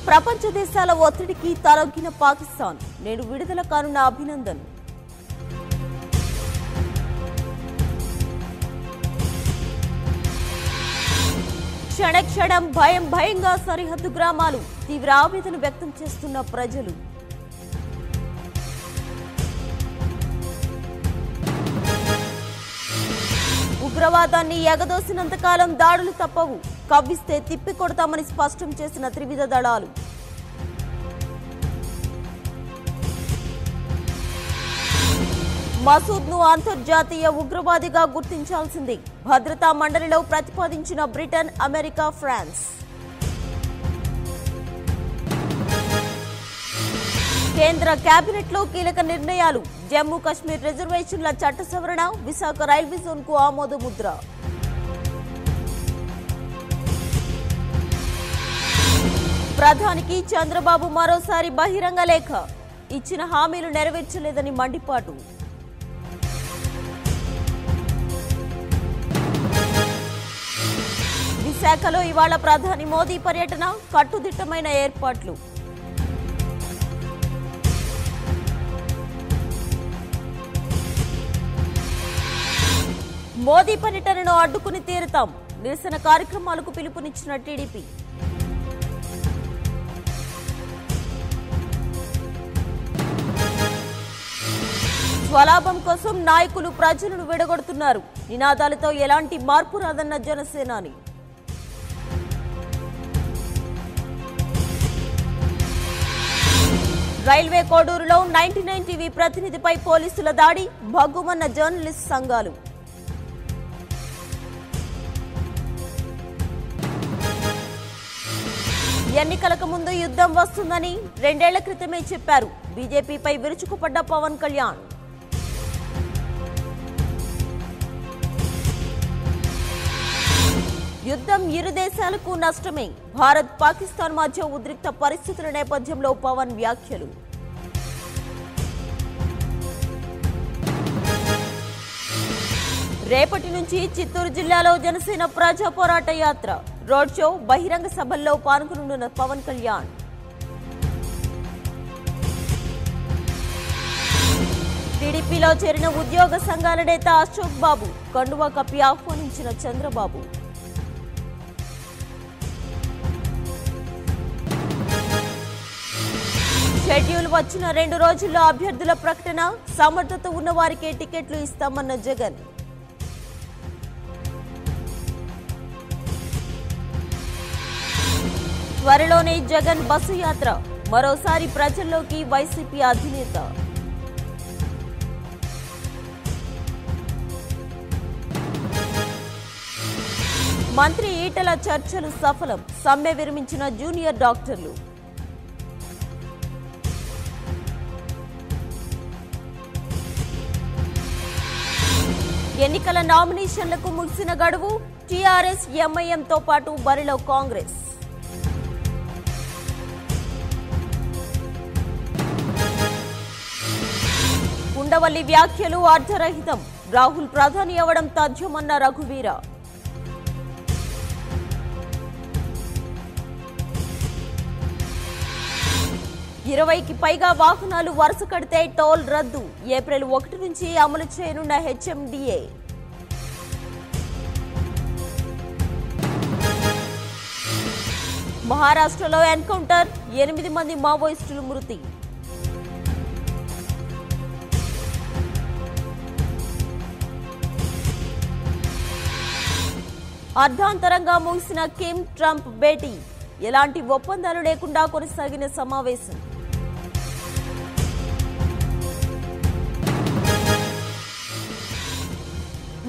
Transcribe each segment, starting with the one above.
ప్రపంచ దేశాల ఒత్తిడికి తలొగ్గిన పాకిస్తాన్ నేడు విడుదల కానున్న అభినందన్. క్షణక్షణం భయంగా సరిహద్దు గ్రామాలు తీవ్ర ఆవేదన వ్యక్తం చేస్తున్న ప్రజలు. ఉగ్రవాదాన్ని ఎగదోసినంతకాలం దాడులు తప్పవు, కవ్విస్తే తిప్పికొడతామని స్పష్టం చేసిన త్రివిధ దళాలు. మసూద్ను అంతర్జాతీయ ఉగ్రవాదిగా గుర్తించాల్సింది, భద్రతా మండలిలో ప్రతిపాదించిన బ్రిటన్, అమెరికా, ఫ్రాన్స్. కేంద్ర కేబినెట్లో కీలక నిర్ణయాలు, జమ్మూ కశ్మీర్ రిజర్వేషన్ల చట్ట సవరణ, విశాఖ రైల్వే జోన్కు ఆమోద ముద్ర. ప్రధానికి చంద్రబాబు మరోసారి బహిరంగ లేఖ, ఇచ్చిన హామీలు నెరవేర్చలేదని మండిపాటు. విశాఖలో ఇవాళ ప్రధాని మోదీ పర్యటన, కట్టుదిట్టమైన ఏర్పాట్లు. మోదీ పర్యటనను అడ్డుకుని తీరుతాం, నిరసన కార్యక్రమాలకు పిలుపునిచ్చిన టీడీపీ. స్వలాభం కోసం నాయకులు ప్రజలను విడగొడుతున్నారు, నినాదాలతో ఎలాంటి మార్పు రాదన్న జనసేనాని. రైల్వే కోడూరులో 99 టీవీ ప్రతినిధిపై పోలీసుల దాడి, భగ్గుమన్న జర్నలిస్ట్ సంఘాలు. ఎన్నికలకు ముందు యుద్ధం వస్తుందని 2 ఏళ్ల క్రితమే చెప్పారు, బీజేపీపై విరుచుకుపడ్డ పవన్ కళ్యాణ్. యుద్ధం ఇరు దేశాలకు నష్టమే, భారత్ పాకిస్తాన్ మధ్య ఉద్రిక్త పరిస్థితుల నేపథ్యంలో పవన్ వ్యాఖ్యలు. రేపటి నుంచి చిత్తూరు జిల్లాలో జనసేన ప్రజా పోరాట యాత్ర, రోడ్ షో, బహిరంగ సభల్లో పాల్గొనున్న పవన్ కళ్యాణ్. టీడీపీలో చేరిన ఉద్యోగ సంఘాల నేత అశోక్ బాబు, కండువా కప్పి ఆహ్వానించిన చంద్రబాబు. షెడ్యూల్ వచ్చిన 2 రోజుల్లో అభ్యర్థుల ప్రకటన, సమర్థత ఉన్న వారికే టికెట్లు ఇస్తామన్న జగన్. త్వరలోనే జగన్ బస్సు యాత్ర, మరోసారి ప్రజల్లోకి వైసీపీ అధినేత. మంత్రి ఈటల చర్చలు సఫలం, సమ్మె విరమించిన జూనియర్ డాక్టర్లు. ఎన్నికల నామినేషన్లకు ముగిసిన గడువు, టీఆర్ఎస్, ఎంఐఎంతో పాటు బరిలో కాంగ్రెస్. ఉండవల్లి వ్యాఖ్యలు అర్థరహితం, రాహుల్ ప్రధాని అవ్వడం తథ్యమన్న రఘువీర. ఇరవైకి పైగా వాహనాలు వరుస కడితే టోల్ రద్దు, ఏప్రిల్ 1 నుంచి అమలు చేయనున్న హెచ్ఎండిఏ. మహారాష్ట్రలో ఎన్కౌంటర్, 8 మంది మావోయిస్టులు మృతి. అర్ధాంతరంగా ముగిసిన కిమ్ ట్రంప్ భేటీ, ఎలాంటి ఒప్పందాలు లేకుండా కొనసాగిన సమావేశం.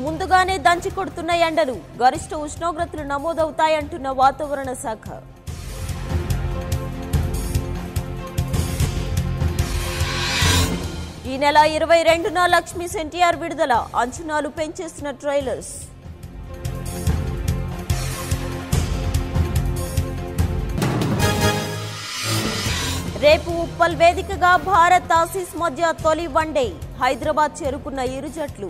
ముందుగానే దంచి కొడుతున్న ఎండలు, గరిష్ట ఉష్ణోగ్రతలు నమోదవుతాయంటున్న వాతావరణ శాఖ. ఈ నెల 22న లక్ష్మీ ఎన్టీఆర్ విడుదల, అంచనాలు పెంచేసిన ట్రైలర్స్. రేపు ఉప్పల్ వేదికగా భారత్ ఆసీస్ మధ్య తొలి వన్డే, హైదరాబాద్ చేరుకున్న ఇరు జట్లు.